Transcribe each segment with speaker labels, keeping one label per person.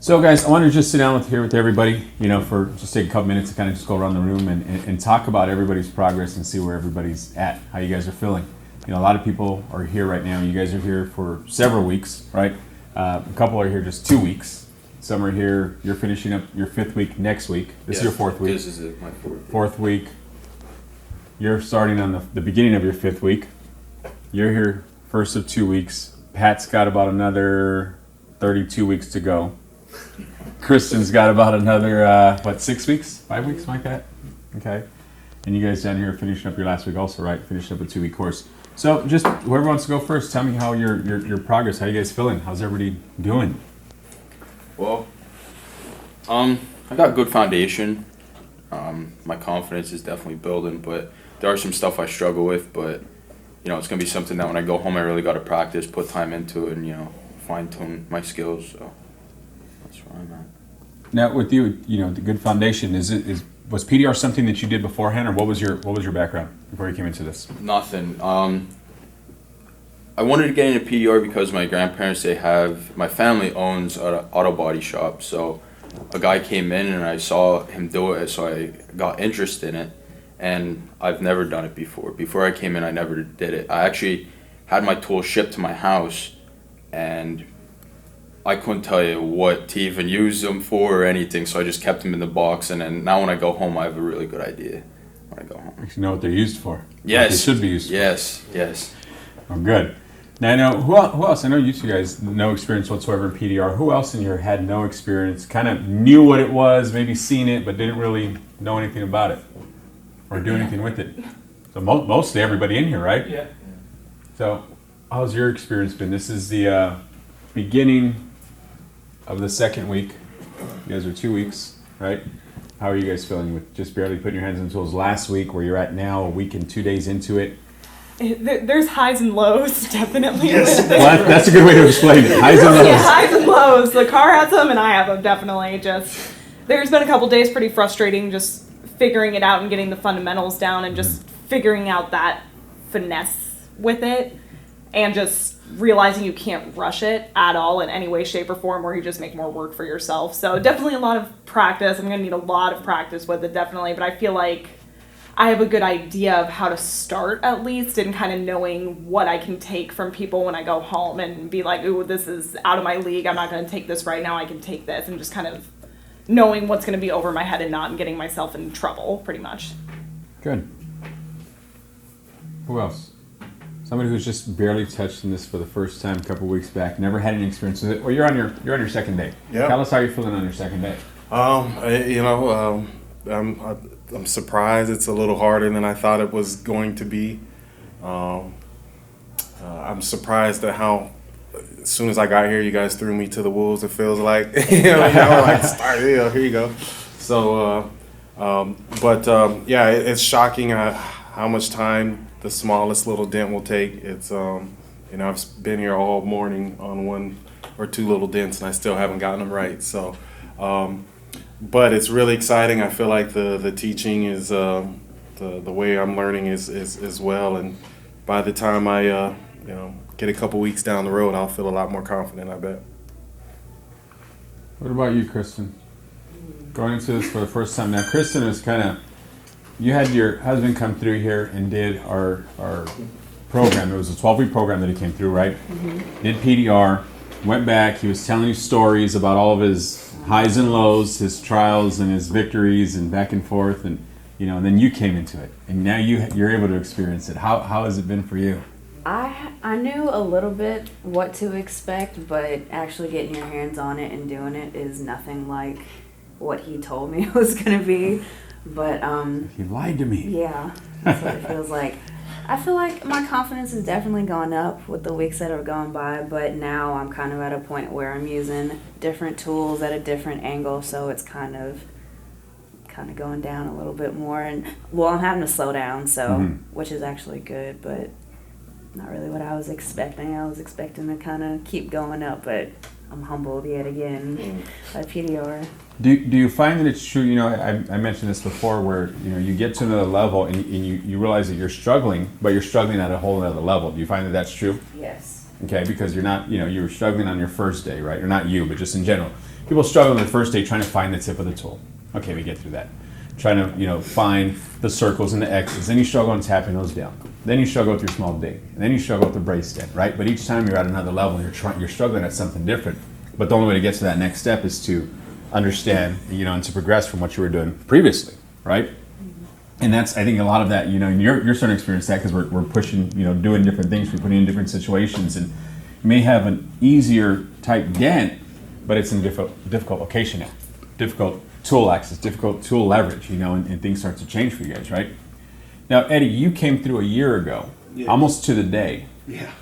Speaker 1: So, guys, I want to just sit down here with everybody, for just take a couple minutes to kind of just go around the room and talk about everybody's progress and see where everybody's at, how you guys are feeling. A lot of people are here right now. You guys are here for several weeks, right? A couple are here just 2 weeks. Some are here. You're finishing up your 5th week next week. This is your 4th week.
Speaker 2: This is my 4th.
Speaker 1: 4th week. You're starting on the beginning of your 5th week. You're here first of 2 weeks. Pat's got about another 32 weeks to go. Kristen's got about another, 6 weeks? 5 weeks, like that? Okay. And you guys down here finishing up your last week also, right? Finishing up a 2-week course. So just whoever wants to go first, tell me how your progress, how you guys feeling? How's everybody doing?
Speaker 2: Well, I got good foundation. My confidence is definitely building, but there are some stuff I struggle with, but it's going to be something that when I go home I really got to practice, put time into it, and fine-tune my skills. So that's where I'm at.
Speaker 1: Now with you, the good foundation, was PDR something that you did beforehand, or what was your background before you came into this?
Speaker 2: Nothing. I wanted to get into PDR because my grandparents, my family owns an auto body shop. So a guy came in and I saw him do it, so I got interested in it. And I've never done it before. Before I came in, I never did it. I actually had my tools shipped to my house, and I couldn't tell you what to even use them for or anything, so I just kept them in the box. And then now when I go home, I have a really good idea when I go home.
Speaker 1: You know what they're used for.
Speaker 2: Yes.
Speaker 1: What they should be used for.
Speaker 2: Yes.
Speaker 1: Oh, good. Now, I know, who else? I know you two guys, no experience whatsoever in PDR. Who else in here had no experience, kind of knew what it was, maybe seen it, but didn't really know anything about it or do anything with it? So mostly everybody in here, right?
Speaker 3: Yeah.
Speaker 1: So how's your experience been? This is the beginning of the 2nd week. You guys are 2 weeks, right? How are you guys feeling with just barely putting your hands on tools last week, where you're at now, a week and 2 days into it?
Speaker 4: There's highs and lows, definitely.
Speaker 3: Yes.
Speaker 1: Well, that's a good way to explain it. Highs and lows.
Speaker 4: Yeah, highs and lows. The car has them and I have them, definitely. There's been a couple days pretty frustrating, just figuring it out and getting the fundamentals down and just figuring out that finesse with it, and just realizing you can't rush it at all in any way, shape, or form, where you just make more work for yourself. So definitely a lot of practice. I'm going to need a lot of practice with it, definitely, but I feel like I have a good idea of how to start, at least, and kind of knowing what I can take from people when I go home and be like, ooh, this is out of my league. I'm not going to take this right now. I can take this, and just kind of knowing what's going to be over my head and not getting myself in trouble, pretty much.
Speaker 1: Good. Who else? Somebody who's just barely touched in this for the first time a couple weeks back, never had any experience with it. Well, you're on your 2nd day.
Speaker 3: Yeah.
Speaker 1: Tell us how you're feeling on your 2nd day.
Speaker 3: I'm surprised it's a little harder than I thought it was going to be. I'm surprised at how, as soon as I got here, you guys threw me to the wolves. It feels like, now we're like, start, here you go. So, it's shocking how much time the smallest little dent will take. It's, I've been here all morning on 1 or 2 little dents, and I still haven't gotten them right. So, but it's really exciting. I feel like the teaching is the way I'm learning is well, and by the time I get a couple weeks down the road, I'll feel a lot more confident, I bet.
Speaker 1: What about you, Kristen? Going into this for the first time. Now, Kristen was you had your husband come through here and did our program. It was a 12-week program that he came through, right? Mm-hmm. Did PDR, went back. He was telling you stories about all of his highs and lows, his trials and his victories, and back and forth, and and then you came into it, and now you're able to experience it. How has it been for you?
Speaker 5: I knew a little bit what to expect, but actually getting your hands on it and doing it is nothing like what he told me it was gonna be. But
Speaker 1: he lied to me.
Speaker 5: Yeah, that's what it feels like. I feel like my confidence has definitely gone up with the weeks that have gone by, but now I'm kind of at a point where I'm using different tools at a different angle, so it's kind of going down a little bit more. And I'm having to slow down, so which is actually good, but not really what I was expecting. I was expecting to kind of keep going up, but I'm humbled yet again by PDR.
Speaker 1: Do you find that it's true? I mentioned this before, where you get to another level and you realize that you're struggling, but you're struggling at a whole other level. Do you find that that's true?
Speaker 5: Yes.
Speaker 1: Okay, because you're not, you were struggling on your first day, right? Or not you, but just in general. people struggle on the first day trying to find the tip of the tool. Okay, we get through that. Trying to, find the circles and the X's. Then you struggle on tapping those down. Then you struggle with your small dig. And then you struggle with the brace dent, right? But each time you're at another level, you're struggling at something different. But the only way to get to that next step is to understand, and to progress from what you were doing previously, right? And that's, I think, a lot of that, you're starting to experience that because we're pushing, doing different things, we're putting in different situations, and you may have an easier type dent, but it's in a difficult location now. Difficult tool access, difficult tool leverage, and things start to change for you guys, right? Now, Eddie, you came through a year ago, almost to the day,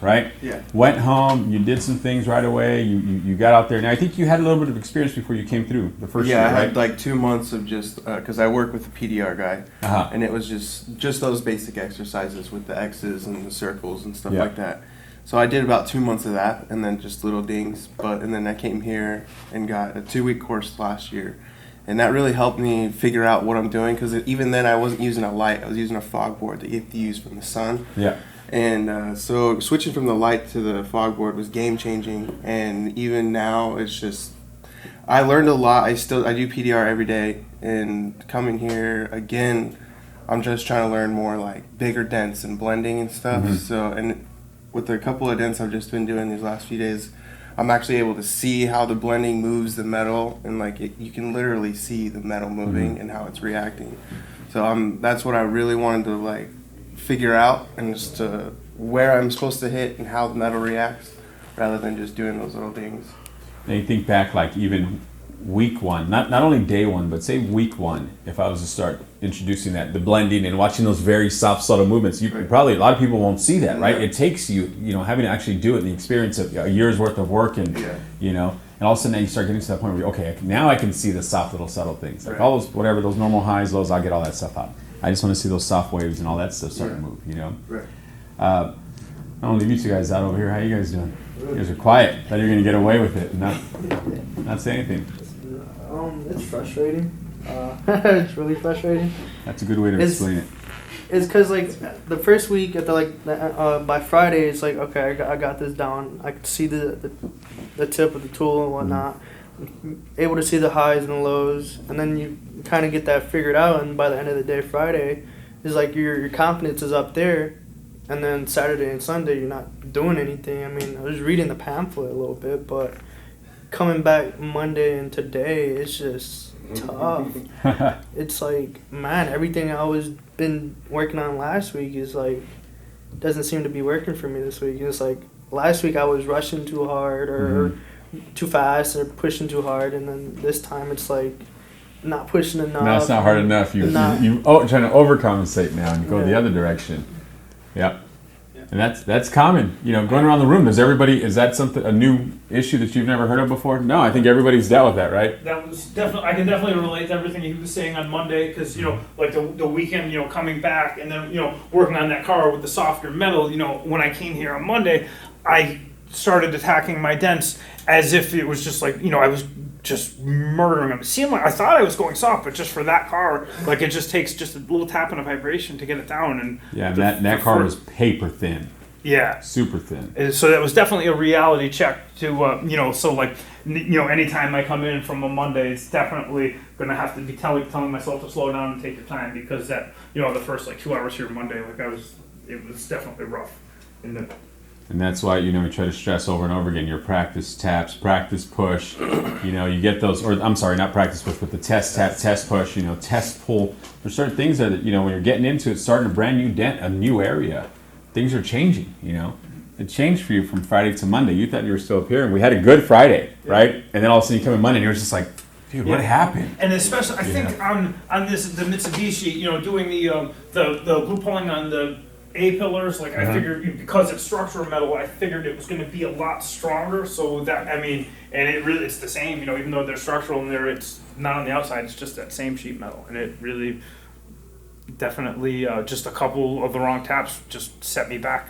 Speaker 1: right? Yeah. Went home, you did some things right away, you got out there. Now, I think you had a little bit of experience before you came through the first year, right?
Speaker 6: Yeah, I had like 2 months of just, because I work with a PDR guy, and it was just those basic exercises with the X's and the circles and stuff like that. So I did about 2 months of that, and then just little dings, and then I came here and got a 2-week course last year. And that really helped me figure out what I'm doing, because even then I wasn't using a light. I was using a fog board that you have to use from the sun.
Speaker 1: Yeah.
Speaker 6: And so switching from the light to the fog board was game changing. And even now, it's just, I learned a lot. I do PDR every day. And coming here again, I'm just trying to learn more like bigger dents and blending and stuff.
Speaker 1: Mm-hmm.
Speaker 6: So, and with the couple of dents I've just been doing these last few days, I'm actually able to see how the blending moves the metal, and you can literally see the metal moving and how it's reacting. So that's what I really wanted to figure out, and just to where I'm supposed to hit and how the metal reacts, rather than just doing those little things.
Speaker 1: Now you think back even week one, not only day one, but say week one, if I was to start introducing the blending and watching those very soft, subtle movements, probably, a lot of people won't see that, right? It takes you, having to actually do it, the experience of a year's worth of work, and, and all of a sudden now you start getting to that point where, okay, now I can see the soft little subtle things. Like all those, those normal highs, lows, I'll get all that stuff out. I just want to see those soft waves and all that stuff start to move,
Speaker 6: Right.
Speaker 1: I don't leave you two guys out over here. How you guys doing? You guys are quiet. Thought you were going to get away with it and not say anything.
Speaker 7: It's frustrating. It's really frustrating.
Speaker 1: That's a good way to explain it.
Speaker 7: It's because the first week at by Friday, it's like, okay, I got this down. I could see the tip of the tool and whatnot. Able to see the highs and the lows, and then you kind of get that figured out. And by the end of the day, Friday is your confidence is up there, and then Saturday and Sunday you're not doing anything. I mean, I was reading the pamphlet a little bit, but coming back Monday and today, it's just tough. It's man, everything I was been working on last week is doesn't seem to be working for me this week. It's last week I was rushing too hard or too fast or pushing too hard, and then this time it's not pushing enough.
Speaker 1: No, it's not hard enough. You trying to overcompensate now and go the other direction. Yep. And that's common. Going around the room, is that a new issue that you've never heard of before? No, I think everybody's dealt with that, right?
Speaker 8: That was definitely, I can definitely relate to everything he was saying on Monday, because, the weekend, coming back and then, working on that car with the softer metal, when I came here on Monday, I started attacking my dents as if it was just I was just murdering them. It seemed I thought I was going soft, but just for that car, it just takes just a little tap and a vibration to get it down. And
Speaker 1: that car was paper thin.
Speaker 8: Yeah,
Speaker 1: super thin.
Speaker 8: And so that was definitely a reality check to anytime I come in from a Monday, it's definitely gonna have to be telling myself to slow down and take your time, because that the first 2 hours here Monday, it was definitely rough.
Speaker 1: And that's why, we try to stress over and over again, your practice taps, practice push, you get those, or I'm sorry, not practice push, but the test tap, test push, test pull. There's certain things that, when you're getting into it, starting a brand new dent, a new area, things are changing, It changed for you from Friday to Monday. You thought you were still up here, and we had a good Friday, right? And then all of a sudden you come in Monday and you're just like, dude, what happened?
Speaker 8: And especially, I think on the Mitsubishi, doing the blue pulling on the A-pillars, I figured, because it's structural metal, I figured it was going to be a lot stronger. So that, and it's the same, even though they're structural and it's not on the outside, it's just that same sheet metal. And it really, definitely, just a couple of the wrong taps just set me back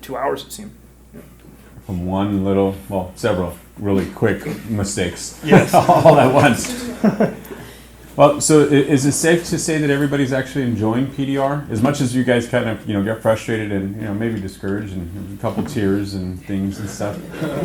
Speaker 8: 2 hours, it seemed.
Speaker 1: From several really quick mistakes.
Speaker 8: Yes.
Speaker 1: All at once. Well, so is it safe to say that everybody's actually enjoying PDR as much as you guys kind of get frustrated and maybe discouraged and a couple tears and things and stuff?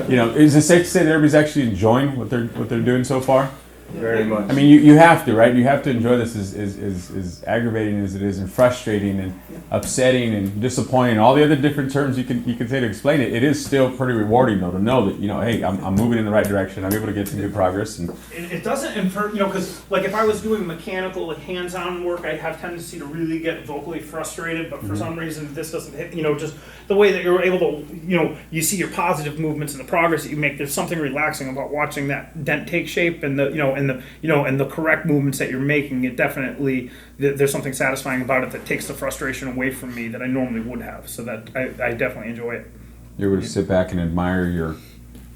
Speaker 1: Is it safe to say that everybody's actually enjoying what they're doing so far?
Speaker 3: Very much.
Speaker 1: I mean, you have to, right? You have to enjoy this as aggravating as it is, and frustrating and upsetting and disappointing. All the other different terms you can say to explain it. It is still pretty rewarding though to know that hey, I'm moving in the right direction. I'm able to get some good progress. And
Speaker 8: It doesn't infer, because like if I was doing mechanical, like hands-on work, I'd have tendency to really get vocally frustrated. But for some reason, this doesn't hit. Just the way that you're able to, you see your positive movements and the progress that you make. There's something relaxing about watching that dent take shape and the correct movements that you're making. It definitely, there's something satisfying about it that takes the frustration away from me that I normally would have. So that I definitely enjoy it.
Speaker 1: you're able to sit back and admire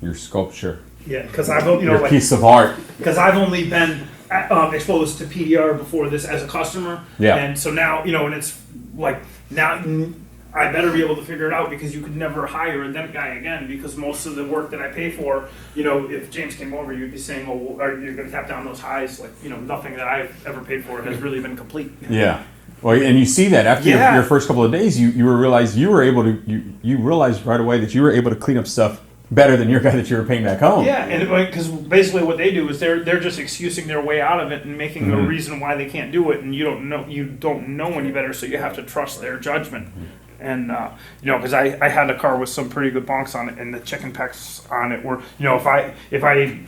Speaker 1: your sculpture,
Speaker 8: Yeah, because I've
Speaker 1: your piece of art.
Speaker 8: because I've only been exposed to PDR before this as a customer.
Speaker 1: Yeah.
Speaker 8: And so now, and it's like, now I better be able to figure it out, because you could never hire a Dent guy again, because most of the work that I pay for, if James came over, you'd be saying, oh, are you going to tap down those highs? Like, nothing that I've ever paid for has really been complete.
Speaker 1: Yeah. Well, and you see that after
Speaker 8: Yeah.
Speaker 1: your first couple of days, you realized you realized right away that you were able to clean up stuff better than your guy that you were paying back home.
Speaker 8: Yeah, and because basically what they do is they're just excusing their way out of it and making a reason why they can't do it, and you don't know any better, so you have to trust their judgment. And because I had a car with some pretty good bonks on it, and the chicken pecks on it were, if I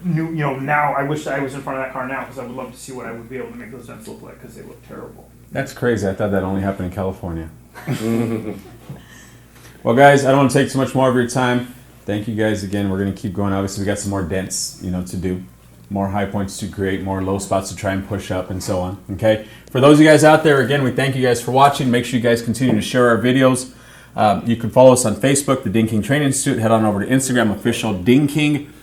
Speaker 8: knew, now I wish I was in front of that car now, because I would love to see what I would be able to make those dents look like, because they look terrible.
Speaker 1: That's crazy. I thought that only happened in California. Well, guys, I don't want to take too much more of your time. Thank you guys again. We're going to keep going. Obviously, we got some more dents, to do, more high points to create, more low spots to try and push up, and so on. Okay. For those of you guys out there, again, we thank you guys for watching. Make sure you guys continue to share our videos. You can follow us on Facebook, the Ding King Training Institute. Head on over to Instagram, official Ding King.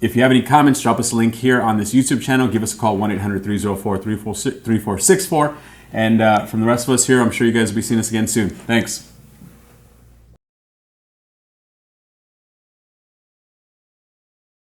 Speaker 1: If you have any comments, drop us a link here on this YouTube channel. Give us a call, 1-800-304-3464. And from the rest of us here, I'm sure you guys will be seeing us again soon. Thanks.